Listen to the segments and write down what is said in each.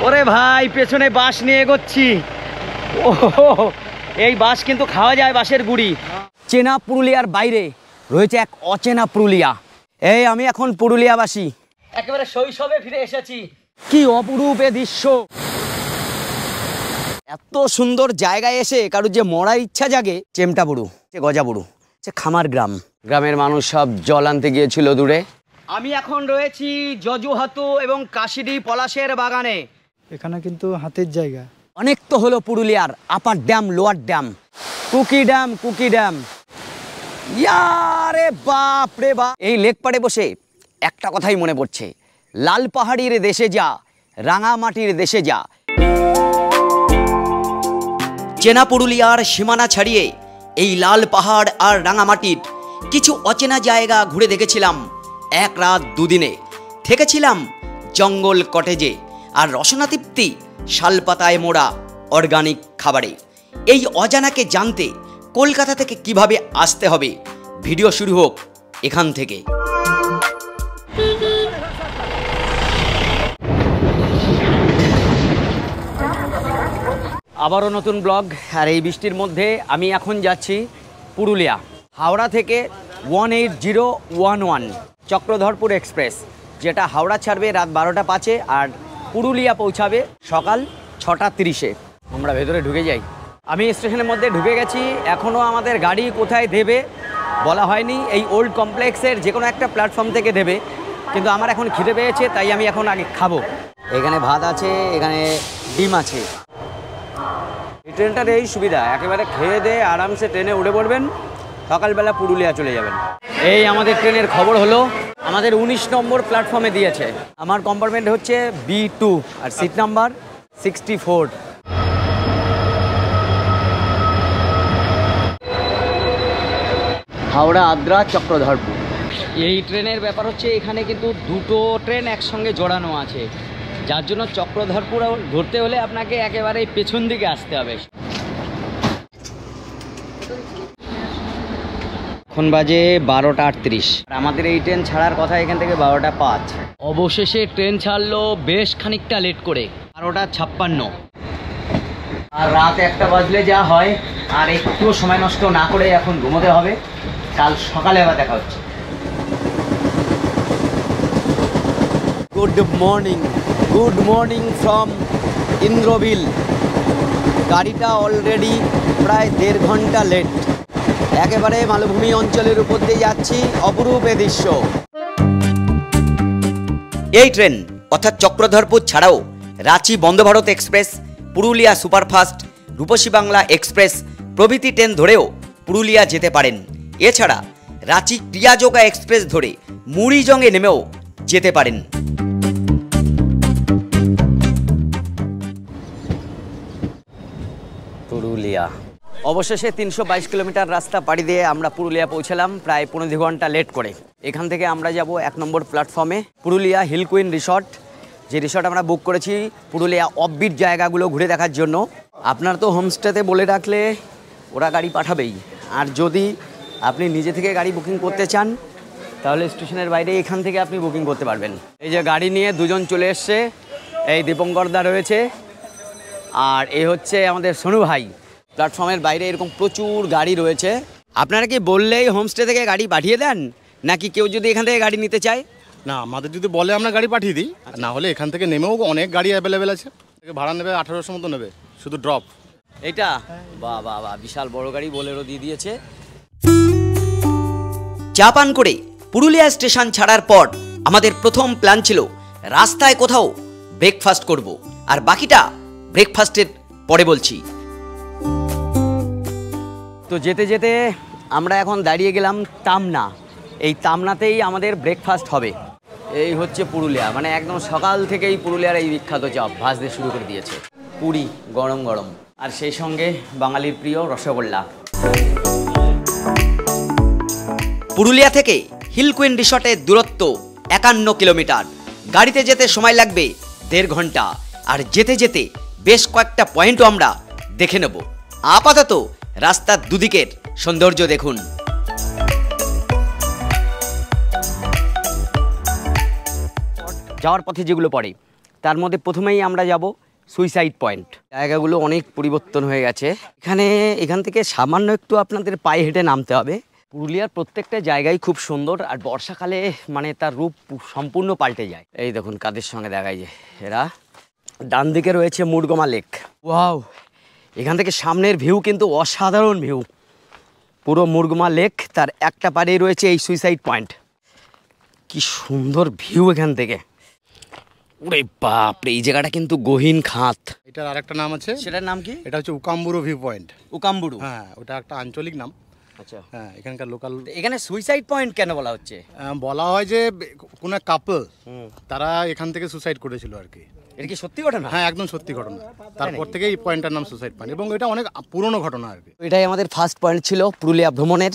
ওরে ভাই পেছনে বাঁশ নিয়ে এগোচ্ছি। ও এই বাঁশ কিন্তু খাওয়া যায়, বাঁশের গুড়ি। চেনা পুরুলিয়ার বাইরে রয়েছে এক অচেনা পুরুলিয়া। এই আমি এখন পুরুলিয়াবাসী, একেবারে শৈশবে ফিরে এসেছি। কি অপরূপ দৃশ্য! এত সুন্দর জায়গায় এসে কারোর যে মরার ইচ্ছা জাগে। চেমটাবুরু, গজাবুরু, খামার গ্রাম। গ্রামের মানুষ সব জল আনতে গিয়েছিল দূরে। আমি এখন রয়েছি জজুহাতু এবং কাশিডি পলাশের বাগানে। এখানে কিন্তু হাতের জায়গা। অনেক তো হলো পুরুলিয়ার upper dam, lower dam, Kuki dam. ইয়ারে বাপ রে বাপ! এই লেক পাড়ে বসে একটা কথাই মনে পড়ছে, লাল পাহাড়ির দেশে যা, রাঙামাটির দেশে যা। চেনা পুরুলিয়ার সীমানা ছাড়িয়ে এই লাল পাহাড় আর রাঙামাটির কিছু অচেনা জায়গা ঘুরে দেখেছিলাম। এক রাত দুদিনে থেকেছিলাম জঙ্গল কটেজে আর রসনাতৃপ্তি শালপাতায় মোড়া অর্গানিক খাবারে। এই অজানাকে জানতে কলকাতা থেকে কিভাবে আসতে হবে, ভিডিও শুরু হোক এখান থেকে। আবারও নতুন ব্লগ। আর এই বৃষ্টির মধ্যে আমি এখন যাচ্ছি পুরুলিয়া। হাওড়া থেকে 18011 চক্রধরপুর এক্সপ্রেস, যেটা হাওড়া ছাড়বে রাত 12টা 5-এ আর পুরুলিয়া পৌঁছাবে সকাল 6টা 30-এ। আমরা ভেতরে ঢুকে যাই। আমি স্টেশনের মধ্যে ঢুকে গেছি। এখনও আমাদের গাড়ি কোথায় দেবে বলা হয়নি। এই ওল্ড কমপ্লেক্সের যে কোনো একটা প্ল্যাটফর্ম থেকে দেবে, কিন্তু আমার এখন খিদে পেয়েছে, তাই আমি এখন আগে খাবো। এখানে ভাত আছে, এখানে ডিম আছে। এই ট্রেনটার এই সুবিধা, একেবারে খেয়ে দিয়ে আরামসে ট্রেনে উঠে পড়বেন, সকালবেলা পুরুলিয়া চলে যাবেন। এই আমাদের ট্রেনের খবর হলো আমাদের 19 নম্বর প্ল্যাটফর্মে দিয়েছে। আমার কম্পার্টমেন্ট হচ্ছে B2 আর সিট নাম্বার 64। হাওড়া আদ্রা চক্রধরপুর। এই ট্রেনের ব্যাপার হচ্ছে এখানে কিন্তু দুটো ট্রেন একসঙ্গে জড়ানো আছে, যার জন্য চক্রধরপুর ধরতে হলে আপনাকে একেবারে পেছন দিকে আসতে হবে। এখন বাজে 12টা 38। আর আমাদের এই ট্রেন ছাড়ার কথা এখান থেকে 12টা 5। অবশেষে ট্রেন ছাড়লো বেশ খানিকটা লেট করে, 12টা 56। আর রাত 1টা বাজলে যা হয়, আর একটু সময় নষ্ট না করে এখন ঘুমোতে হবে। কাল সকালে আবার দেখা হচ্ছে। Good morning from Indrabil. গাড়িটা অলরেডি প্রায় 1.5 ঘন্টা লেট। একেবারে মালভূমি অঞ্চলের উপর দিয়ে যাচ্ছি, অপরূপ দৃশ্য। এই ট্রেন অর্থাৎ চক্রধরপুর ছাড়াও রাঁচি বন্দে ভারত এক্সপ্রেস, পুরুলিয়া সুপারফাস্ট, রূপসী বাংলা এক্সপ্রেস প্রভৃতি ট্রেন ধরেও পুরুলিয়া যেতে পারেন। এছাড়া রাঁচি ক্রিয়াযোগা এক্সপ্রেস ধরে মুড়িজংয়ে নেমেও যেতে পারেন। পুরুলিয়া অবশেষে 322 কিলোমিটার রাস্তা পাড়ি দিয়ে আমরা পুরুলিয়া পৌঁছালাম, প্রায় 15 ঘন্টা লেট করে। এখান থেকে আমরা যাব 1 নম্বর প্ল্যাটফর্মে, পুরুলিয়া হিল কুইন রিসর্ট। যে রিসর্ট আমরা বুক করেছি পুরুলিয়া অফবিট জায়গাগুলো ঘুরে দেখার জন্য। আপনার তো হোমস্টেতে বলে রাখলে ওরা গাড়ি পাঠাবেই, আর যদি আপনি নিজে থেকে গাড়ি বুকিং করতে চান তাহলে স্টেশনের বাইরে এখান থেকে আপনি বুকিং করতে পারবেন। এই যে গাড়ি নিয়ে দুজন চলে এসছে, এই দীপঙ্করদা রয়েছে আর এই হচ্ছে আমাদের সোনু ভাই। প্ল্যাটফর্মের বাইরে এরকম প্রচুর গাড়ি রয়েছে। আপনারা কি বললেই হোমস্টে থেকে গাড়ি পাঠিয়ে দেন, নাকি কেউ যদি এখান থেকে গাড়ি নিতে চায়? না, আমাদের যদি বলে আমরা গাড়ি পাঠিয়ে দিই, না হলে এখান থেকে নেমেও অনেক গাড়ি অ্যাভেলেবেল আছে। ভাড়া নেবে 1800 মতো নেবে, শুধু ড্রপ। এইটা বাহ বাহ বাহ, বিশাল বড় গাড়ি বোলেরো দিয়ে দিয়েছে। চা পান করে পুরুলিয়া স্টেশন ছাড়ার পর আমাদের প্রথম প্ল্যান ছিল রাস্তায় কোথাও ব্রেকফাস্ট করব, আর বাকিটা ব্রেকফাস্টের পরে বলছি। তো যেতে যেতে আমরা এখন দাঁড়িয়ে গেলাম টামনা। এই টামনাতেই আমাদের ব্রেকফাস্ট হবে। এই হচ্ছে পুরুলিয়া, মানে একদম সকাল থেকেই পুরুলিয়ার এই বিখ্যাত চপ ভাজতে শুরু করে দিয়েছে। পুরি গরম গরম, আর সেই সঙ্গে বাঙালির প্রিয় রসগোল্লা। পুরুলিয়া থেকে হিল কুইন রিসর্টের দূরত্ব 51 কিলোমিটার। গাড়িতে যেতে সময় লাগবে 1.5 ঘন্টা, আর যেতে যেতে বেশ কয়েকটা পয়েন্টও আমরা দেখে নেব। আপাতত রাস্তার দুদিকের সৌন্দর্য দেখুন। যাওয়ার পথে যেগুলো পড়ে তার মধ্যে প্রথমেই আমরা যাব সুইসাইড পয়েন্ট। জায়গাগুলো অনেক পরিবর্তন হয়ে গেছে। এখান থেকে সামান্য একটু আপনাদের পায়ে হেঁটে নামতে হবে। পুরুলিয়ার প্রত্যেকটা জায়গায় খুব সুন্দর, আর বর্ষাকালে মানে তার রূপ সম্পূর্ণ পাল্টে যায়। এই দেখুন কাদের সঙ্গে দেখায় যে এরা। ডান দিকে রয়েছে মুরগমা লেক। ওয়াও, এখান থেকে সামনের ভিউ কিন্তু অসাধারণ ভিউ। পুরো মুরগমা লেক, তার একটা পাড়েই রয়েছে এই সুইসাইড পয়েন্ট। কি সুন্দর ভিউ এখান থেকে। ওরে বাপরে, এই জায়গাটা কিন্তু গহীন খাত। এটার আরেকটা নাম আছে। সেটার নাম কি? এটা হচ্ছে উকাম্বুরু ভিউ পয়েন্ট। উকাম্বুরু, হ্যাঁ, ওটা একটা আঞ্চলিক নাম। আচ্ছা, হ্যাঁ, এখানকার লোকাল। এখানে সুইসাইড পয়েন্ট কেন বলা হচ্ছে? বলা হয় যে কোনো কাপল তারা এখান থেকে সুসাইড করেছিল আর কি। এটা কি সত্যি ঘটনা? হ্যাঁ, একদম সত্যি ঘটনা। তারপর থেকে এই পয়েন্টটার নাম সুসাইড পয়েন্ট, এবং এটা অনেক পুরনো ঘটনা আর কি। এটাই আমাদের ফার্স্ট পয়েন্ট ছিল পুরুলিয়া ভ্রমণের।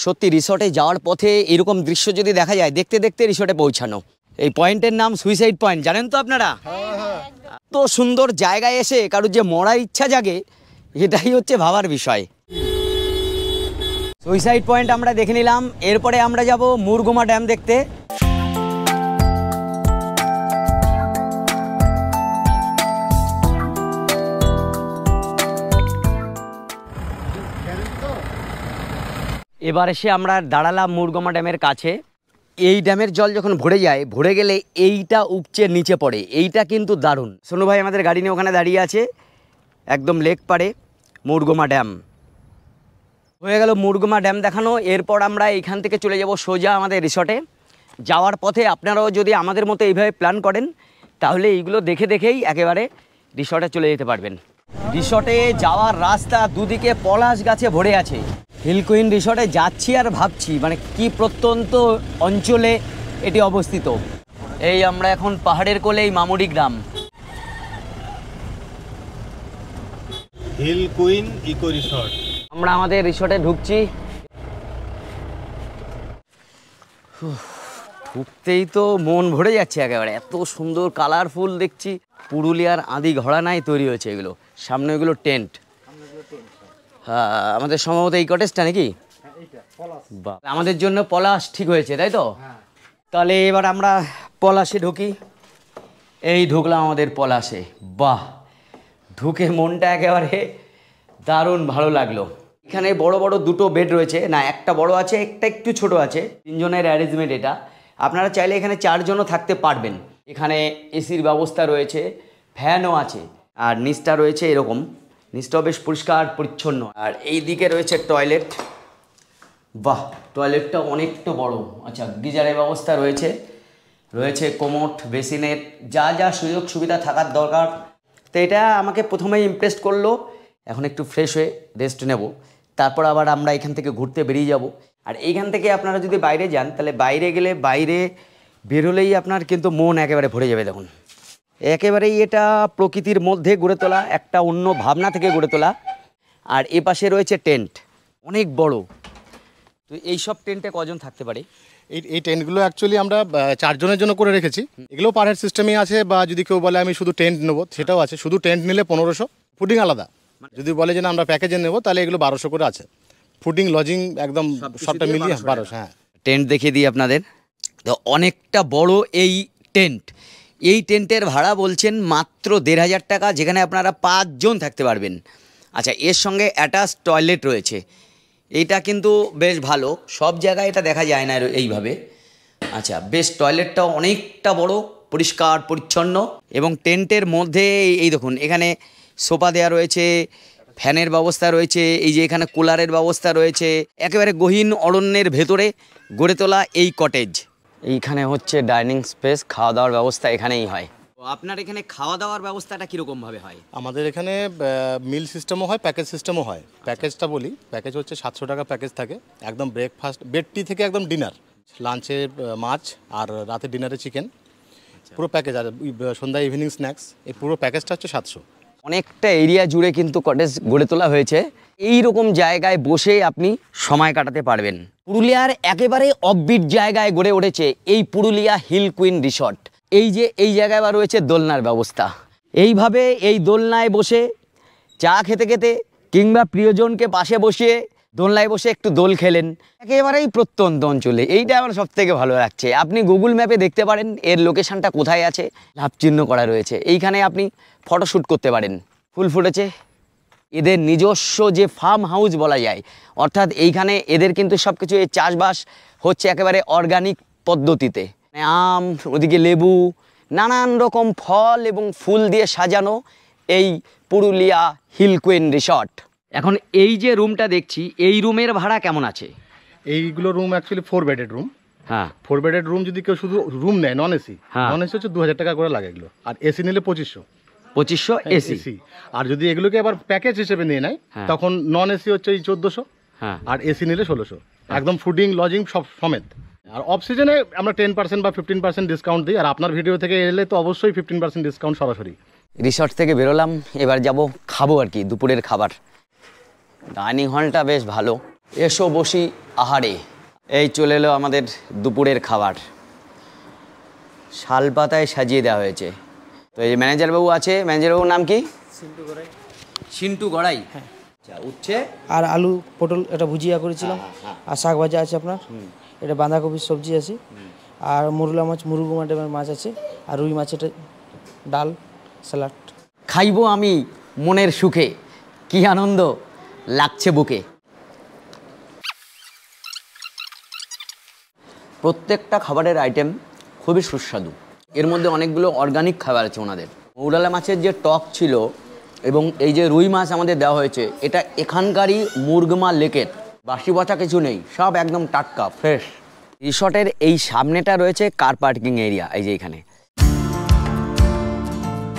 সত্যি রিসর্টে যাওয়ার পথে এরকম দৃশ্য যদি দেখা যায়, দেখতে দেখতে রিসর্টে পৌঁছানো। এই পয়েন্টের নাম সুইসাইড পয়েন্ট, জানেন তো আপনারা? এত সুন্দর জায়গায় এসে কারোর যে মরার ইচ্ছা জাগে, এটাই হচ্ছে ভাবার বিষয়। সুইসাইড পয়েন্ট আমরা দেখে নিলাম। এরপরে আমরা যাব মুরগুমা ড্যাম দেখতে। এবার এসে আমরা দাঁড়ালাম মুরগুমা ড্যামের কাছে। এই ড্যামের জল যখন ভরে যায়, ভরে গেলে এইটা উপচে নিচে পড়ে। এইটা কিন্তু দারুণ। সোনু ভাই আমাদের গাড়ি নিয়ে ওখানে দাঁড়িয়ে আছে, একদম লেক পাড়ে মুরগুমা ড্যাম। হয়ে গেল মুরগুমা ড্যাম দেখানো। এরপর আমরা এইখান থেকে চলে যাব সোজা আমাদের রিসর্টে। যাওয়ার পথে আপনারাও যদি আমাদের মতো এইভাবে প্ল্যান করেন, তাহলে এইগুলো দেখে দেখেই একেবারে রিসর্টে চলে যেতে পারবেন। রিসর্টে যাওয়ার রাস্তা দুদিকে পলাশ গাছে ভরে আছে। হিল কুইন রিসর্টে যাচ্ছি আর ভাবছি মানে কি প্রত্যন্ত অঞ্চলে এটি অবস্থিত। এই আমরা এখন পাহাড়ের কোলে এই মামুরি গ্রাম। Hill queen eco resort. আমরা আমাদের রিসর্টে ঢুকছি। ঢুকতেই তো মন ভরে যাচ্ছে একেবারে। এত সুন্দর কালারফুল দেখছি। পুরুলিয়ার আদি ঘরানায় তৈরি হয়েছে এগুলো। সামনে এগুলো টেন্ট। হ্যাঁ, আমাদের সম্ভবত এই কটেজটা নাকি? বাহ, আমাদের জন্য পলাশ ঠিক হয়েছে, তাই তো? তাহলে এবার আমরা পলাশে ঢুকি। এই ঢুকলাম আমাদের পলাশে। বাহ, ঢুকে মনটা একেবারে দারুণ ভালো লাগলো। এখানে বড় বড় দুটো বেড রয়েছে, না একটা বড় আছে, একটা একটু ছোট আছে। 3 জনের অ্যারেঞ্জমেন্ট এটা। আপনারা চাইলে এখানে 4 জনও থাকতে পারবেন। এখানে এসির ব্যবস্থা রয়েছে, ফ্যানও আছে, আর নিচটা রয়েছে এরকম। নিচটাও বেশ পরিষ্কার পরিচ্ছন্ন। আর এই দিকে রয়েছে টয়লেট। বাহ, টয়লেটটা অনেকটা বড়। আচ্ছা, গিজারের ব্যবস্থা রয়েছে, রয়েছে কোমোট, বেসিনের, যা যা সুযোগ সুবিধা থাকার দরকার। তো এটা আমাকে প্রথমেই ইমপ্রেস করলো। এখন একটু ফ্রেশ হয়ে রেস্ট নেব, তারপর আবার আমরা এখান থেকে ঘুরতে বেরিয়ে যাব। আর এইখান থেকে আপনারা যদি বাইরে যান, তাহলে বাইরে গেলে বাইরে বেরোলেই আপনার কিন্তু মন একেবারে ভরে যাবে। দেখুন, একেবারেই এটা প্রকৃতির মধ্যে গড়ে তোলা, একটা অন্য ভাবনা থেকে গড়ে তোলা। আর এ পাশে রয়েছে টেন্ট, অনেক বড়। তো এই সব টেন্টে কজন থাকতে পারে? এই টেন্টগুলো অ্যাকচুয়ালি আমরা 4 জনের জন্য করে রেখেছি। এগুলো পার হেড সিস্টেমই আছে, বা যদি কেউ বলে আমি শুধু টেন্ট নেবো সেটাও আছে। শুধু টেন্ট নিলে 1500, ফুডিং আলাদা। যদি বলে যে না আমরা প্যাকেজে নেবো, তাহলে এগুলো 1200 করে আছে। ফুডিং, লজিং একদম সবটা মিলিয়ে 1200। হ্যাঁ, টেন্ট দেখিয়ে দিই আপনাদের। তো অনেকটা বড় এই টেন্ট। এই টেন্টের ভাড়া বলছেন মাত্র 1500 টাকা, যেখানে আপনারা 5 জন থাকতে পারবেন। আচ্ছা, এর সঙ্গে অ্যাটাচ টয়লেট রয়েছে। এইটা কিন্তু বেশ ভালো, সব জায়গায় এটা দেখা যায় না এইভাবে। আচ্ছা, বেশ টয়লেটটাও অনেকটা বড়, পরিষ্কার পরিচ্ছন্ন। এবং টেন্টের মধ্যে এই দেখুন, এখানে সোফা দেওয়া রয়েছে, ফ্যানের ব্যবস্থা রয়েছে, এই যে এখানে কুলারের ব্যবস্থা রয়েছে। একেবারে গহীন অরণ্যের ভেতরে গড়ে তোলা এই কটেজ। এইখানে হচ্ছে ডাইনিং স্পেস, খাওয়া দাওয়ার ব্যবস্থা এখানেই হয়। আপনার এখানে খাওয়া দাওয়ার ব্যবস্থাটা কীরকমভাবে হয়? আমাদের এখানে মিল সিস্টেমও হয়, প্যাকেজ সিস্টেমও হয়। প্যাকেজটা বলি, প্যাকেজ হচ্ছে 700 টাকা প্যাকেজ থাকে। একদম ব্রেকফাস্ট, বেড টি থেকে একদম ডিনার, লাঞ্চে মাছ, আর রাতে ডিনারে চিকেন, পুরো প্যাকেজ। আর সন্ধ্যা ইভিনিং স্ন্যাক্স, এই পুরো প্যাকেজটা হচ্ছে 700। অনেকটা এরিয়া জুড়ে কিন্তু কটেজ গড়ে তোলা হয়েছে। এই রকম জায়গায় বসে আপনি সময় কাটাতে পারবেন। পুরুলিয়ার একেবারে অফবিট জায়গায় গড়ে উঠেছে এই পুরুলিয়া হিল কুইন রিসর্ট। এই যে এই জায়গায় আবার রয়েছে দোলনার ব্যবস্থা। এইভাবে এই দোলনায় বসে চা খেতে খেতে কিংবা প্রিয়জনকে পাশে বসিয়ে দোলনায় বসে একটু দোল খেলেন, একেবারেই প্রত্যন্ত অঞ্চলে। এইটা আমার সব থেকে ভালো লাগছে। আপনি গুগল ম্যাপে দেখতে পারেন এর লোকেশনটা কোথায় আছে, লাভ চিহ্ন করা রয়েছে। এইখানে আপনি ফটোশ্যুট করতে পারেন। ফুল ফুটেছে, এদের নিজস্ব যে ফার্ম হাউস বলা যায়, অর্থাৎ এইখানে এদের কিন্তু সব কিছু এই চাষবাস হচ্ছে একেবারে অর্গানিক পদ্ধতিতে। আম, ওদিকে লেবু, নানান রকম ফল এবং ফুল দিয়ে সাজানো এই পুরুলিয়া হিল কুইন রিসর্ট। এখন এই যে রুমটা দেখছি, এই রুমের ভাড়া কেমন আছে? এইগুলো রুম অ্যাকচুয়ালি 4 বেডেড রুম। হ্যাঁ, 4 বেডেড রুম যদি কেউ শুধু রুম নেয় নন এসি, হ্যাঁ। নন এসি হচ্ছে 2000 টাকা করে লাগে এগুলো, আর এসি নিলে 2500 এসি। আর যদি এগুলোকে আবার প্যাকেজ হিসেবে নিয়ে নেয় হ্যাঁ। তখন নন এসি হচ্ছে এই 1400, হ্যাঁ, আর এসি নিলে 1600, একদম ফুডিং লজিং সব সমেত। আর অফ সিজনে আমরা 10% বা 15% ডিসকাউন্ট দিই, আর আপনার ভিডিও থেকে এলে তো অবশ্যই 15% ডিসকাউন্ট সরাসরি। রিসর্ট থেকে বেরোলাম, এবার যাব খাবো আর কি, দুপুরের খাবার। ডাইনিং হলটা বেশ ভালো, এসো বসি আহারে। এই চলে এলো আমাদের দুপুরের খাবার, শালপাতায় সাজিয়ে দেওয়া হয়েছে। তো এই ম্যানেজারবাবু আছে, ম্যানেজারবাবুর নাম কি? সিন্টু গড়াই। হ্যাঁ, উঠছে। আর আলু পটল এটা ভুজিয়া করেছিলাম, আর শাক ভাজা আছে আপনার, এটা বাঁধাকপির সবজি আছে, আর মুরলা মাছ, মুরগু মাটের মাছ আছে, আর রুই মাছ, এটা ডাল, স্যালাড। খাইবো আমি মনের সুখে, কি আনন্দ লাগছে বুকে। প্রত্যেকটা খাবারের আইটেম খুবই সুস্বাদু। এর মধ্যে অনেকগুলো অর্গানিক খাবার আছে ওনাদের। মৌরালা মাছের যে টক ছিল এবং এই যে রুই মাছ আমাদের দেওয়া হয়েছে, এটা এখানকারই মুরগমা লেকের, বাসি পচা কিছু নেই, সব একদম টাটকা ফ্রেশ। রিসর্টের এই সামনেটা রয়েছে কার পার্কিং এরিয়া। এই যে এখানে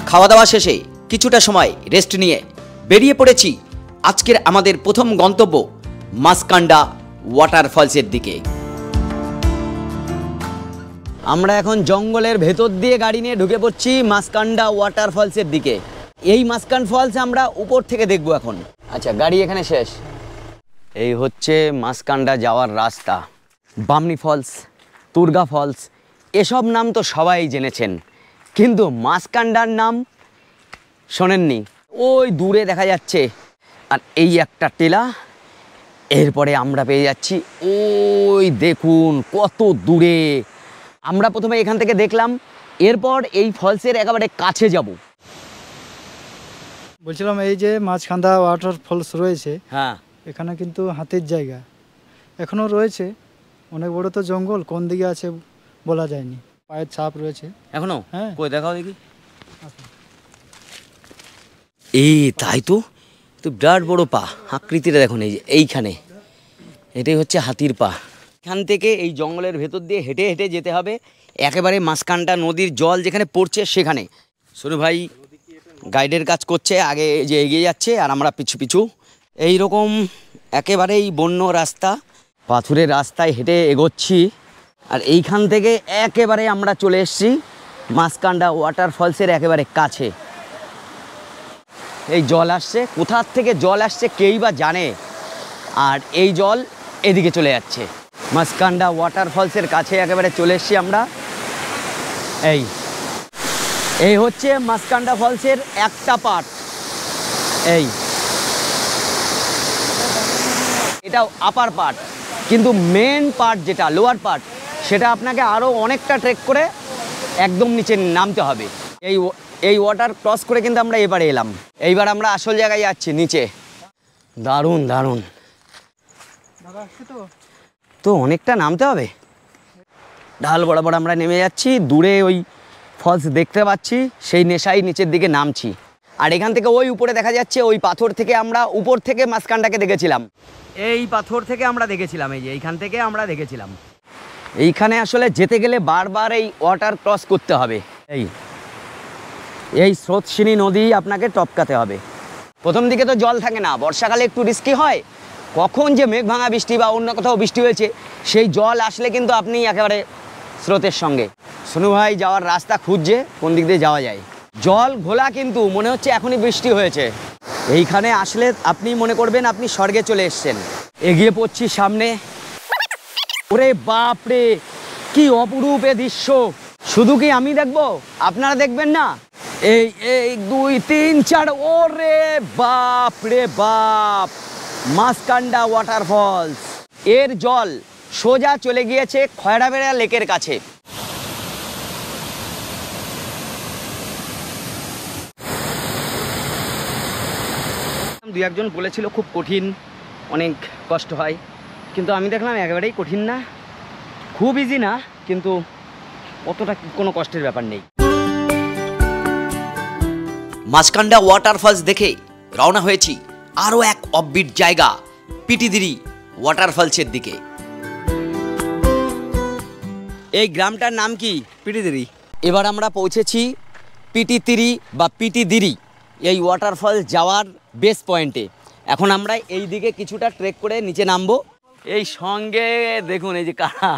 খাওয়া দাওয়া শেষে কিছুটা সময় রেস্ট নিয়ে বেরিয়ে পড়েছি আজকের আমাদের প্রথম গন্তব্য মাসকান্ডা ওয়াটারফলসের দিকে। আমরা এখন জঙ্গলের ভেতর দিয়ে গাড়ি নিয়ে ঢুকে পড়ছি মাসকান্ডা ওয়াটারফলসের দিকে। এই মাসকান ফলস আমরা উপর থেকে দেখব এখন। আচ্ছা, গাড়ি এখানে শেষ। এই হচ্ছে মাসকান্ডা যাওয়ার রাস্তা। বামনি ফলস, তুর্গা ফলস, এসব নাম তো সবাই জেনেছেন, কিন্তু মাসকান্ডার নাম শোনেননি। ওই দূরে দেখা যাচ্ছে, আর এই একটা টেলা। এরপরে আমরা পেয়ে যাচ্ছি ওই দেখুন কত দূরে। আমরা প্রথমে এখান থেকে দেখলাম, এরপর এই ফলসের একেবারে কাছে যাব। বলছিলাম এই যে মাছখান্দা ওয়াটার ফলস রয়েছে, হ্যাঁ, এখানে কিন্তু হাতির জায়গা এখনও রয়েছে। অনেক বড় তো জঙ্গল, কোন দিকে আছে বলা যায়নি। পায়ের ছাপ রয়েছে এখনো। হ্যাঁ। কই দেখাও দেখি। এই তাই তো, তো বিরাট বড় পা, আকৃতিটা দেখুন। এই যে এইখানে, এটাই হচ্ছে হাতির পা। এখান থেকে এই জঙ্গলের ভেতর দিয়ে হেঁটে হেঁটে যেতে হবে একেবারে মাসকান্ডা নদীর জল যেখানে পড়ছে সেখানে। সোনু ভাই গাইডের কাজ করছে, আগে যে এগিয়ে যাচ্ছে আর আমরা পিছু পিছু। এই রকম একেবারেই বন্য রাস্তা, পাথুরের রাস্তায় হেঁটে এগোচ্ছি। আর এইখান থেকে একেবারে আমরা চলে এসেছি মাসকান্ডা ওয়াটারফলসের একেবারে কাছে। এই জল আসছে, কোথার থেকে জল আসছে কেই বা জানে, আর এই জল এদিকে চলে যাচ্ছে। মাসকান্ডা ওয়াটারফলসের কাছে একেবারে চলে এসেছি আমরা। এই হচ্ছে মাসকান্ডা ফলসের একটা পার্ট। এটা আপার পার্ট, কিন্তু মেন পার্ট যেটা লোয়ার পার্ট, সেটা আপনাকে আরও অনেকটা ট্রেক করে একদম নিচে নামতে হবে। এই ওয়াটার ক্রস করে কিন্তু আমরা এবারে এলাম। এইবার আমরা আসল জায়গায় যাচ্ছি, নিচে। দারুণ দারুণ। তো অনেকটা নামতে হবে, ঢাল বরাবর আমরা নেমে যাচ্ছি। দূরে ওই ফলস দেখতে পাচ্ছি, সেই নেশায় নিচের দিকে নামছি। আর এখান থেকে ওই উপরে দেখা যাচ্ছে ওই পাথর থেকে আমরা উপর থেকে মাসকান্ডাকে দেখেছিলাম। এই পাথর থেকে আমরা দেখেছিলাম, এই যে এইখান থেকে আমরা দেখেছিলাম। এইখানে আসলে যেতে গেলে বারবার এই ওয়াটার ক্রস করতে হবে। এই স্রোতস্বিনী নদী আপনাকে টপকাতে হবে। প্রথম দিকে তো জল থাকে না, বর্ষাকালে একটু রিস্কি হয়। কখন যে মেঘ ভাঙা বৃষ্টি বা অন্য কোথাও বৃষ্টি হয়েছে, সেই জল আসলে কিন্তু আপনি একেবারে স্রোতের সঙ্গে। সোনু ভাই যাওয়ার রাস্তা খুঁজছে কোন দিক দিয়ে যাওয়া যায়। জল ঘোলা, কিন্তু মনে হচ্ছে এখনই বৃষ্টি হয়েছে। এইখানে আসলে আপনি মনে করবেন আপনি স্বর্গে চলে এসছেন। এগিয়ে পড়ছি সামনে। ওরে বাপরে, কি অপরূপ এ দৃশ্য! শুধু কি আমি দেখবো, আপনারা দেখবেন না? এই 2 3 4, ওরে বাপ রে বাপ, মাসকান্ডা ওয়াটারফলস। এর জল সোজা চলে গিয়েছে খয়রাবেড়া লেকের কাছে। দু একজন বলেছিল খুব কঠিন, অনেক কষ্ট হয়, কিন্তু আমি দেখলাম একেবারেই কঠিন না, খুব ইজি না, কিন্তু অতটা কোনো কষ্টের ব্যাপার নেই। মাসকান্ডা ওয়াটারফলস দেখে রওনা হয়েছি আরও এক অফবিট জায়গা পিটিদিরি ওয়াটারফলসের দিকে। এই গ্রামটার নাম কি? পিটিদিরি। এবার আমরা পৌঁছেছি পিটিতিরি বা পিটিদিরি এই ওয়াটারফল যাওয়ার বেস পয়েন্টে। এখন আমরা এই দিকে কিছুটা ট্রেক করে নিচে নামবো। এই সঙ্গে দেখুন এই যে কারা,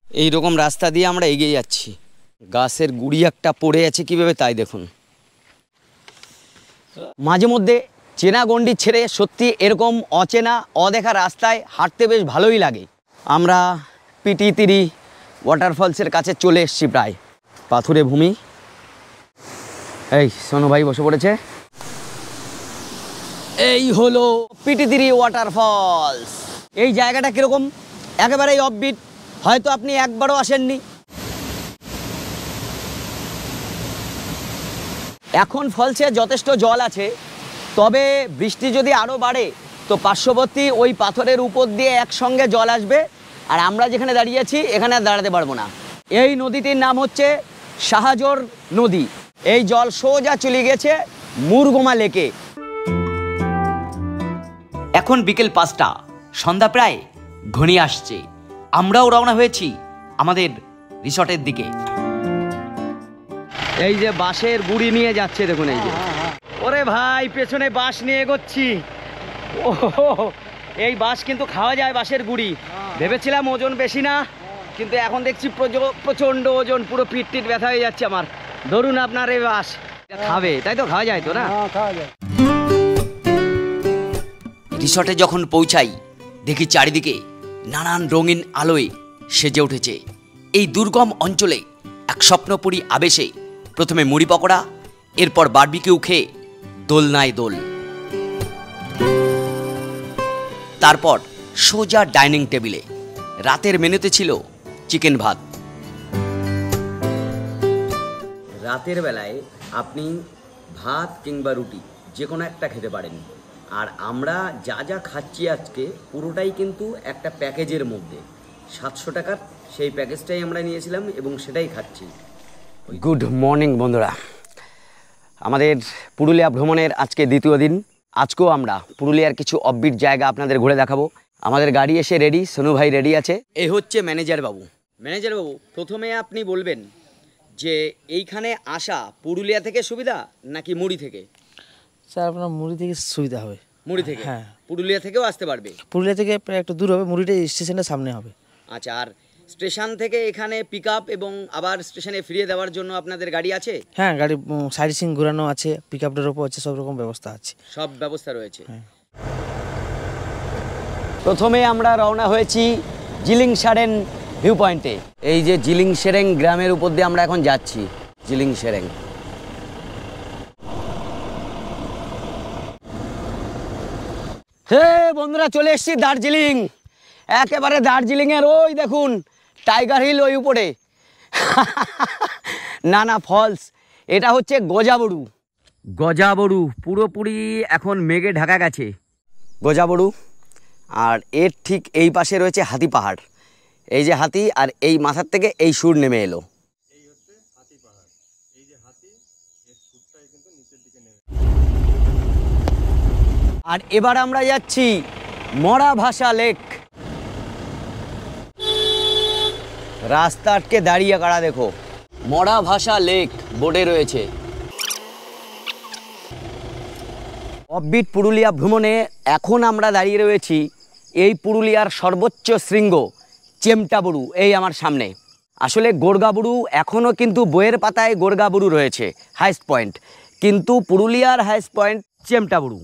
এইরকম রাস্তা দিয়ে আমরা এগিয়ে যাচ্ছি। গাছের গুড়ি একটা পড়ে আছে কীভাবে তাই দেখুন। মাঝে মধ্যে চেনা গণ্ডি ছেড়ে সত্যি এরকম অচেনা অদেখা রাস্তায় হাঁটতে বেশ ভালোই লাগে। আমরা পিটিতিরি ওয়াটারফলসের কাছে চলে এসেছি প্রায়। পাথুরে ভূমি। এই সোনু ভাই বসে পড়েছে। এই হলো পিটিতিরি ওয়াটারফলস। এই জায়গাটা কীরকম? একেবারেই অফবিট, হয়তো আপনি একবারও আসেননি। এখন ফলসে যথেষ্ট জল আছে, তবে বৃষ্টি যদি আরও বাড়ে তো পার্শ্ববর্তী ওই পাথরের উপর দিয়ে একসঙ্গে জল আসবে, আর আমরা যেখানে দাঁড়িয়ে আছি এখানে আর দাঁড়াতে পারবো না। এই নদীটির নাম হচ্ছে শাহজোর নদী। এই জল সোজা চলে গেছে মুরগুমা লেকে। এখন বিকেল 5টা, সন্ধ্যা প্রায় ঘনিয়ে আসছে। আমরাও রওনা হয়েছি আমাদের রিসর্টের দিকে। এই যে বাঁশের গুড়ি নিয়ে যাচ্ছে দেখুন, এই যে ওরে ভাই পেছনে বাঁশ নিয়ে এগোচ্ছি। ও এই বাঁশ কিন্তু খাওয়া যায়, বাঁশের গুড়ি। ভেবেছিলাম ওজন বেশি না, কিন্তু এখন দেখছি প্রচণ্ড ওজন, পুরো পিঠ টিট ব্যথা হয়ে যাচ্ছে আমার। ধরুন আপনার এই বাঁশ খাবে, তাই তো খাওয়া যায় তো না? রিসর্টে যখন পৌঁছাই দেখি চারিদিকে নানান রঙিন আলোয় সেজে উঠেছে। এই দুর্গম অঞ্চলে এক স্বপ্নপুরী আবেশে প্রথমে মুড়ি পকোড়া, এরপর বারবিকিউ খেয়ে দোলনায় দোল, তারপর সোজা ডাইনিং টেবিলে। রাতের মেনুতে ছিল চিকেন ভাত। রাতের বেলায় আপনি ভাত কিংবা রুটি যে কোনো একটা খেতে পারেন। আর আমরা যা যা খাচ্ছি আজকে পুরোটাই কিন্তু একটা প্যাকেজের মধ্যে। 700 টাকার সেই প্যাকেজটাই আমরা নিয়েছিলাম এবং সেটাই খাচ্ছি। গুড মর্নিং বন্ধুরা, আমাদের পুরুলিয়া ভ্রমণের আজকে দ্বিতীয় দিন। আজকেও আমরা পুরুলিয়ার কিছু অফবিট জায়গা আপনাদের ঘুরে দেখাবো। আমাদের গাড়ি এসে রেডি, সোনু ভাই রেডি আছে। এই হচ্ছে ম্যানেজার বাবু। ম্যানেজার বাবু, প্রথমে আপনি বলবেন যে এইখানে আসা পুরুলিয়া থেকে সুবিধা নাকি মুড়ি থেকে? স্যার আপনার মুড়ি থেকে সুবিধা হবে। মুড়ি থেকে? হ্যাঁ। পুরুলিয়া থেকেও আসতে পারবে? পুরুলিয়া থেকে প্রায় একটু দূর হবে, মুড়িটা স্টেশনের সামনে হবে। আচ্ছা, আর স্টেশন থেকে এখানে পিক আপ এবং আবার স্টেশনে ফিরিয়ে দেওয়ার জন্য আপনাদের গাড়ি আছে? হ্যাঁ, গাড়ি সার্ভিসিং ঘোরানো আছে, পিক আপ ড্রপও আছে, সব রকম ব্যবস্থা আছে। সব ব্যবস্থা রয়েছে। হ্যাঁ। প্রথমে আমরা রওনা হয়েছি জিলিং সেরেং ভিউ পয়েন্টে। এই যে জিলিং সেরেং গ্রামের উপর দিয়ে আমরা এখন যাচ্ছি। জিলিং সেরেং। হে বন্ধুরা, চলে এসেছি দার্জিলিং। একেবারে দার্জিলিংয়ের ওই দেখুন টাইগার হিল ওই উপরে নানা ফলস। এটা হচ্ছে গজাবড়ু। গজাবড়ু পুরোপুরি এখন মেঘে ঢাকা গেছে গজাবড়ু। আর এর ঠিক এই পাশে রয়েছে হাতি পাহাড়। এই যে হাতি, আর এই মাথার থেকে এই সুর নেমে এলো। আর এবার আমরা যাচ্ছি মরাভাসা লেক। রাস্তা আটকে দাঁড়িয়ে কারা দেখো, মরাভাসা লেক বোর্ডে রয়েছে। অফবিট পুরুলিয়া ভ্রমণে এখন আমরা দাঁড়িয়ে রয়েছি এই পুরুলিয়ার সর্বোচ্চ শৃঙ্গ চেমটাবুরু, এই আমার সামনে। আসলে গোর্গাবুরু এখনও কিন্তু বইয়ের পাতায় গোর্গাবুরু রয়েছে হাইস্ট পয়েন্ট, কিন্তু পুরুলিয়ার হাইস্ট পয়েন্ট চেমটাবুরু।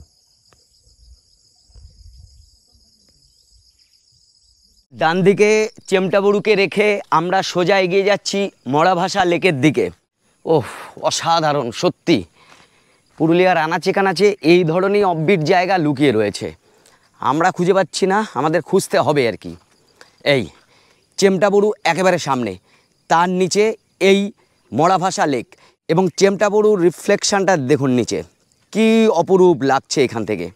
ডান দিকে চেমটাবুরুকে রেখে আমরা সোজা এগিয়ে যাচ্ছি মরাভাসা লেকের দিকে। ওহ, অসাধারণ সত্যি। পুরুলিয়ার আনাচে কানাচে এই ধরনের অফবিট জায়গা লুকিয়ে রয়েছে। আমরা খুঁজে পাচ্ছি না, আমাদের খুঁজতে হবে আর কি। এই চেমটাবুরু একেবারে সামনে, তার নিচে এই মরাভাসা লেক এবং চেমটাবুরুর রিফ্লেকশনটা দেখুন নিচে, কি অপরূপ লাগছে এখান থেকে।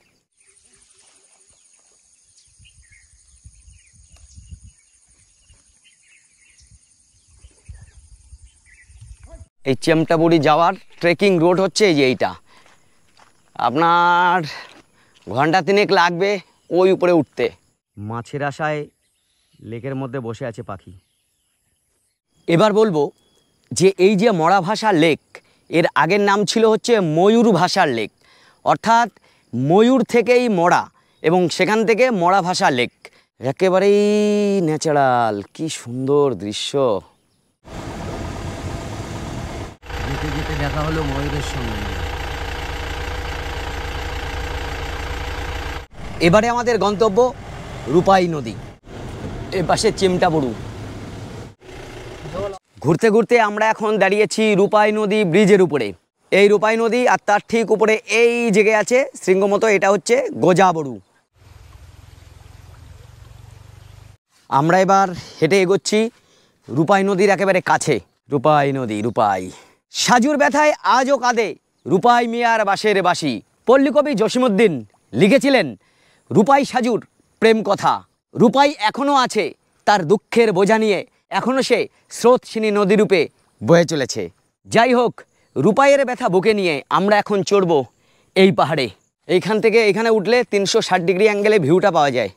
এই চেমটাবুরি যাওয়ার ট্রেকিং রোড হচ্ছে এই যে এইটা, আপনার ঘন্টা 3 লাগবে ওই উপরে উঠতে। মাছের আশায় লেকের মধ্যে বসে আছে পাখি। এবার বলবো যে এই যে মরাভাসা লেক, এর আগের নাম ছিল হচ্ছে ময়ূর ভাষার লেক, অর্থাৎ ময়ূর থেকেই মরা এবং সেখান থেকে মরাভাসা লেক। একেবারেই ন্যাচারাল, কি সুন্দর দৃশ্য। যেতে যেতে দেখা হলো ময়ূরের সঙ্গে। এবারে আমাদের গন্তব্য রূপাই নদী, এ পাশে চেমটাবুরু। ঘুরতে ঘুরতে আমরা এখন দাঁড়িয়েছি রূপাই নদী ব্রিজের উপরে। এই রূপাই নদী আর তার ঠিক উপরে এই জেগে আছে শৃঙ্গমতো, এটা হচ্ছে গোজাবরু। আমরা এবার হেঁটে এগোচ্ছি রূপাই নদীর একেবারে কাছে। রূপাই নদী, রূপাই। সাজুর ব্যথায় আজও কাঁদে রূপাই মিয়ার বাঁশের বাঁশি। পল্লীকবি জসিমউদ্দিন লিখেছিলেন রূপাই সাজুর প্রেম কথা। রূপাই এখনও আছে তার দুঃখের বোঝা নিয়ে, এখনও সে স্রোতস্বিনী নদীরূপে বয়ে চলেছে। যাই হোক, রূপাইয়ের ব্যথা বুকে নিয়ে আমরা এখন চড়ব এই পাহাড়ে। এইখান থেকে এখানে উঠলে 360 ডিগ্রি অ্যাঙ্গেলে ভিউটা পাওয়া যায়।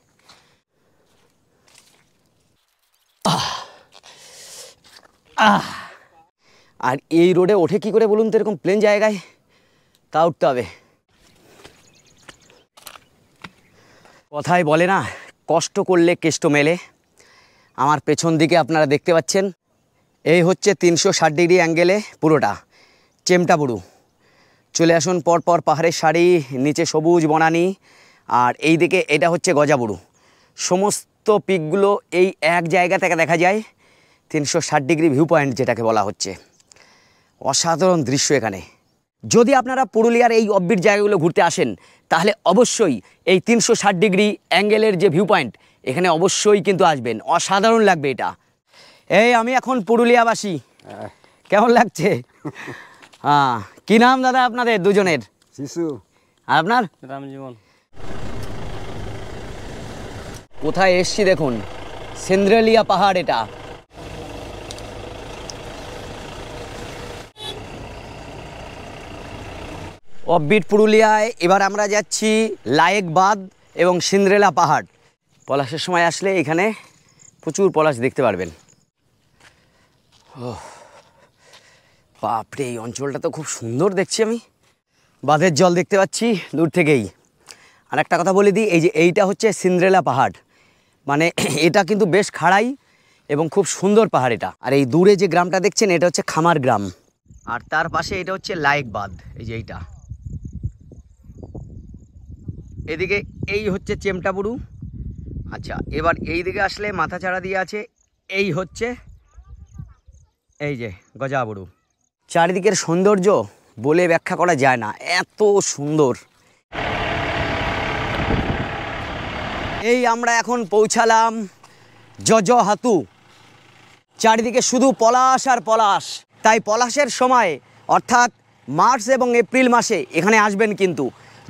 আর এই রোডে ওঠে কি করে বলুন তো, এরকম প্লেন জায়গায়? তা উঠতে হবে। কথায় বলে না, কষ্ট করলে কেষ্ট মেলে। আমার পেছন দিকে আপনারা দেখতে পাচ্ছেন, এই হচ্ছে 360 ডিগ্রি অ্যাঙ্গেলে পুরোটা চেমটাবুরু। চলে আসুন পরপর পাহাড়ের সারি, নিচে সবুজ বনানি, আর এই দিকে এটা হচ্ছে গজাবুরু। সমস্ত পিকগুলো এই এক জায়গা থেকে দেখা যায়, 360 ডিগ্রি ভিউ পয়েন্ট যেটাকে বলা হচ্ছে। অসাধারণ দৃশ্য এখানে। যদি আপনারা পুরুলিয়ার এই অফবিট জায়গাগুলো ঘুরতে আসেন, তাহলে অবশ্যই এই 360 ডিগ্রি অ্যাঙ্গেলের যে ভিউ পয়েন্ট, এখানে অবশ্যই কিন্তু আসবেন। অসাধারণ লাগবে এটা। এই আমি এখন পুরুলিয়াবাসী, কেমন লাগছে? হ্যাঁ, কি নাম দাদা আপনাদের দুজনের? শিশু। আর আপনার? রামজীবন। কোথায় এসছি দেখুন, সেন্দ্রেলিয়া পাহাড় এটা। অফবিট পুরুলিয়ায় এবার আমরা যাচ্ছি লায়েক বাঁধ এবং সিন্দ্রেলা পাহাড়। পলাশের সময় আসলে এখানে প্রচুর পলাশ দেখতে পারবেন। বাপরে, এই অঞ্চলটা তো খুব সুন্দর দেখছি আমি। বাঁধের জল দেখতে পাচ্ছি দূর থেকেই। আর একটা কথা বলে দিই, এই যে এইটা হচ্ছে সিন্দ্রেলা পাহাড়, মানে এটা কিন্তু বেশ খাড়াই এবং খুব সুন্দর পাহাড় এটা। আর এই দূরে যে গ্রামটা দেখছেন, এটা হচ্ছে খামার গ্রাম। আর তার পাশে এটা হচ্ছে লায়েক বাঁধ, এই যে এইটা। এদিকে এই হচ্ছে চেমটাবুরু। আচ্ছা, এবার এই দিকে আসলে মাথাচাড়া দিয়ে আছে, এই হচ্ছে এই যে গজাবুরু। চারিদিকের সৌন্দর্য বলে ব্যাখ্যা করা যায় না, এত সুন্দর। এই আমরা এখন পৌঁছালাম জজহাতু। চারিদিকে শুধু পলাশ আর পলাশ। তাই পলাশের সময় অর্থাৎ মার্চ এবং এপ্রিল মাসে এখানে আসবেন কিন্তু।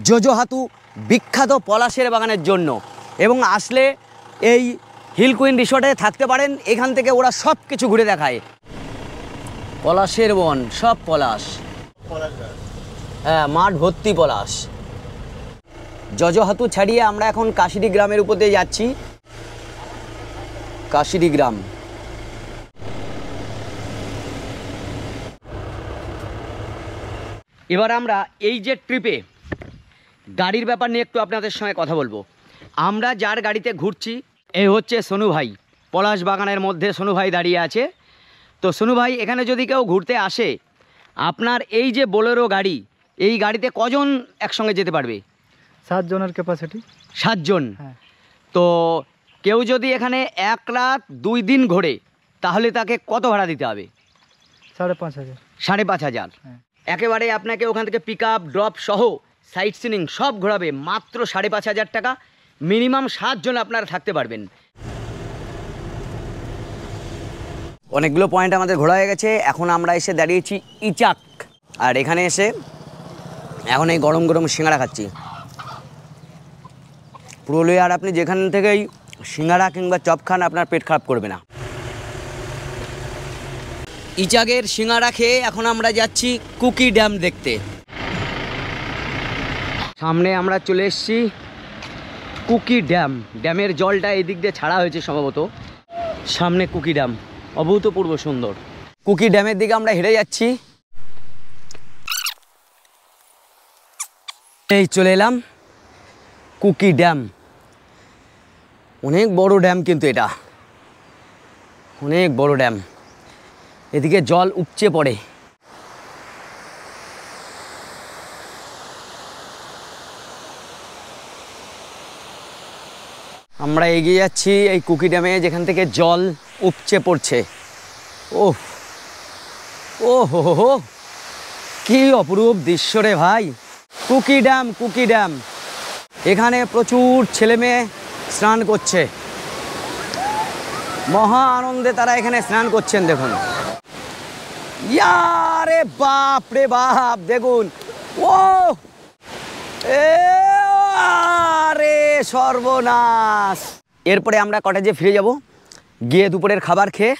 জজহাতু বিখ্যাত পলাশের বাগানের জন্য, এবং আসলে এই হিল কুইন রিসর্টে থাকতে পারেন। এখান থেকে ওরা সব কিছু ঘুরে দেখায়। পলাশের বন, সব পলাশ, হ্যাঁ, মাঠ ভর্তি পলাশ। জজহাতু ছাড়িয়ে আমরা এখন কাশিডি গ্রামের উপর দিয়ে যাচ্ছি। কাশিডি গ্রাম। এবার আমরা এই যে ট্রিপে গাড়ির ব্যাপার নিয়ে একটু আপনাদের সঙ্গে কথা বলবো। আমরা যার গাড়িতে ঘুরছি, এই হচ্ছে সোনু ভাই। পলাশ বাগানের মধ্যে সোনু ভাই দাঁড়িয়ে আছে। তো সোনু ভাই, এখানে যদি কেউ ঘুরতে আসে, আপনার এই যে বোলেরো গাড়ি, এই গাড়িতে কজন একসঙ্গে যেতে পারবে? 7 জনের ক্যাপাসিটি। 7 জন। হ্যাঁ। তো কেউ যদি এখানে 1 রাত 2 দিন ঘোরে, তাহলে তাকে কত ভাড়া দিতে হবে? 5,500। 5,500। হ্যাঁ। একেবারে আপনাকে ওখান থেকে পিক আপ ড্রপ সহ সাইট সিনিং সব ঘোরাবে মাত্র 5,500 টাকা। মিনিমাম 7 জন আপনারা থাকতে পারবেন। অনেকগুলো পয়েন্ট আমাদের ঘোরা হয়ে গেছে, এখন আমরা এসে দাঁড়িয়েছি ইচাক। আর এখানে এসে এখন এই গরম গরম সিঙ্গাড়া খাচ্ছি। পুরুলিয়ার আপনি যেখান থেকেই সিঙ্গাড়া কিংবা চপ খান আপনার পেট খারাপ করবে না। ইচাকের সিঙ্গাড়া খেয়ে এখন আমরা যাচ্ছি কুকি ড্যাম দেখতে। সামনে আমরা চলে এসেছি কুকি ড্যাম। ড্যামের জলটা এই দিক দিয়ে ছাড়া হয়েছে সম্ভবত। সামনে কুকি ড্যাম, অভূতপূর্ব সুন্দর। কুকি ড্যামের দিকে আমরা হেঁটে যাচ্ছি। এই চলে এলাম কুকি ড্যাম। অনেক বড় ড্যাম, কিন্তু এটা অনেক বড় ড্যাম। এদিকে জল উপচে পড়ে। আমরা এগিয়ে যাচ্ছি এই কুকি ড্যামে, যেখান থেকে জল উপচে পড়ছে। ওহ ও হো, কি অপরূপ দৃশ্য রে ভাই। Kuki dam, Kuki dam. এখানে প্রচুর ছেলে মেয়ে স্নান করছে, মহা আনন্দে তারা এখানে স্নান করছেন। দেখুন, ইয়ারে বাপ রে বাপ, দেখুন। ও আরে সর্বনাশ। এরপরে আমরা কটেজে ফিরে যাব, গিয়ে দুপুরের খাবার খেয়ে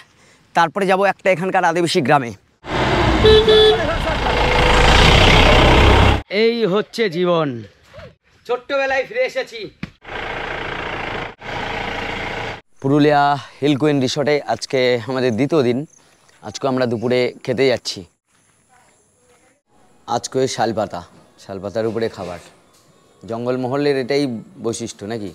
তারপরে যাব একটা এখানকার আদিবাসী গ্রামে। এই হচ্ছে জীবন। ছোট্টবেলায় ফিরে এসেছি। পুরুলিয়া হিল কুইন রিসর্টে আজকে আমাদের দ্বিতীয় দিন। আজকে আমরা দুপুরে খেতে যাচ্ছি। আজকে শালপাতা, শালপাতার উপরে খাবার। জঙ্গলমহলের এটাই বৈশিষ্ট্য নাকি।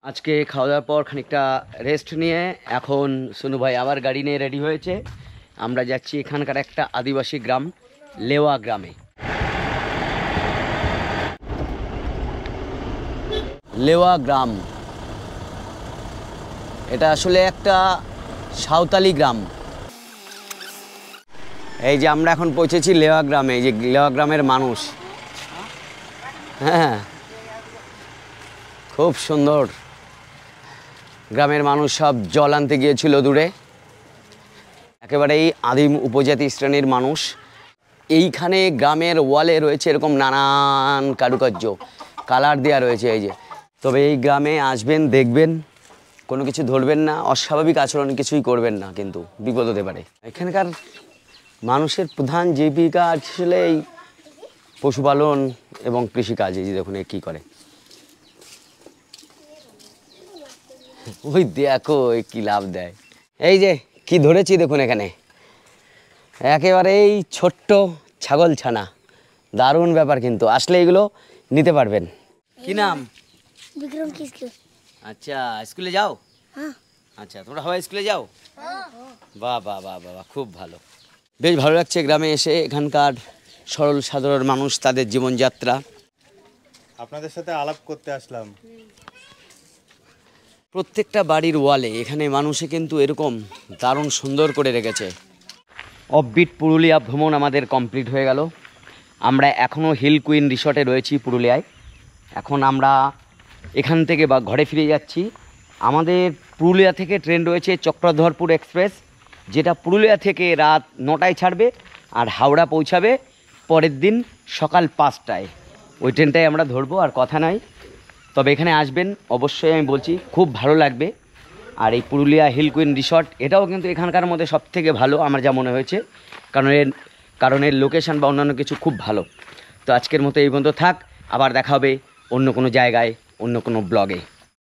আজকে খাওয়া দাওয়ার পর খানিকটা রেস্ট নিয়ে এখন সোনু ভাই আবার গাড়ি নিয়ে রেডি হয়েছে। আমরা যাচ্ছি এখানকার একটা আদিবাসী গ্রাম, লেওয়া গ্রামে। লেওয়া গ্রাম এটা আসলে একটা সাঁওতালি গ্রাম। এই যে আমরা এখন পৌঁছেছি লেওয়া গ্রামে। এই যে লেওয়া গ্রামের মানুষ, হ্যাঁ খুব সুন্দর। গ্রামের মানুষ সব জল আনতে গিয়েছিল দূরে। একেবারেই আদিম উপজাতি শ্রেণীর মানুষ। এইখানে গ্রামের ওয়ালে রয়েছে এরকম নানান কারুকার্য, কালার দেওয়া রয়েছে। এই যে, তবে এই গ্রামে আসবেন, দেখবেন, কোনো কিছু ধরবেন না, অস্বাভাবিক আচরণ কিছুই করবেন না, কিন্তু বিপদ হতে পারে। এখানকার মানুষের প্রধান জীবিকা আসলে এই পশুপালন এবং কৃষিকাজ। এই যে দেখুন কী করে, ওই দেখো কি লাভ দেয়। এই যে কি ধরেছি দেখুন এখানে, একেবারে এই ছোট্ট ছাগল ছানা। দারুণ ব্যাপার, কিন্তু আসলে এগুলো নিতে পারবেন। কি নাম? বিক্রম কিসকু। আচ্ছা, স্কুলে যাও? হ্যাঁ। আচ্ছা, তোমরা সবাই স্কুলে যাও? বাহ বাহ বাহ বাহ, খুব ভালো। বেশ ভালো লাগছে গ্রামে এসে। এখানকার সরল সাধারণ মানুষ, তাদের জীবনযাত্রা। আপনাদের সাথে আলাপ করতে আসলাম। প্রত্যেকটা বাড়ির ওয়ালে এখানে মানুষে কিন্তু এরকম দারুণ সুন্দর করে রেখেছে। অফবিট পুরুলিয়া ভ্রমণ আমাদের কমপ্লিট হয়ে গেল। আমরা এখনও হিল কুইন রিসর্টে রয়েছি পুরুলিয়ায়। এখন আমরা এখান থেকে বা ঘরে ফিরে যাচ্ছি। আমাদের পুরুলিয়া থেকে ট্রেন রয়েছে চক্রধরপুর এক্সপ্রেস, যেটা পুরুলিয়া থেকে রাত 9টায় ছাড়বে আর হাওড়া পৌঁছাবে পরের দিন সকাল 5টায়। ওই ট্রেনটাই আমরা ধরবো, আর কথা নাই। তবে এখানে আসবেন অবশ্যই, আমি বলছি খুব ভালো লাগবে। আর এই পুরুলিয়া হিল কুইন রিসর্ট এটাও কিন্তু এখানকার মধ্যে সবথেকে ভালো আমার যা মনে হয়েছে, কারণ এর লোকেশান বা অন্যান্য কিছু খুব ভালো। তো আজকের মতো এই পর্যন্ত থাক, আবার দেখা হবে অন্য কোনো জায়গায়, অন্য কোনো ব্লগে।